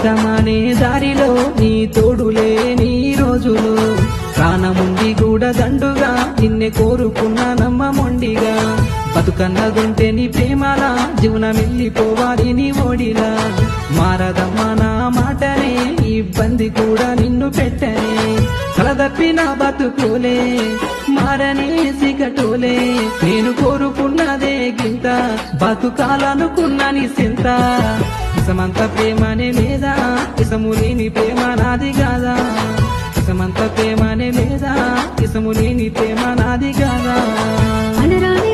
ఇష్టమనే దారిలో నీ తోడులే నీ రోజులు ప్రాణముండి కూడా దండుగా నిన్నే కోరుకున్నా నమ్మమొండిగా బతుకన్నదుంటే నీ ప్రేమలా జీవనం వెళ్ళిపోవాలి నీ ఓడిలా మారదమ్మా నా మాటనే ఇబ్బంది కూడా నిన్ను పెట్టనే కలదప్పిన బతుకులే మారనే సిగటోలే నేను కోరుకున్నదే గింత బతుకాలనుకున్న నీ సింత ఇసమంత ప్రేమనే లేదా ఇసము లేని ప్రేమ నాది కాదా ఇసమంత ప్రేమనే లేదా ఇసము లేని ప్రేమ నాది కాదా అనరాని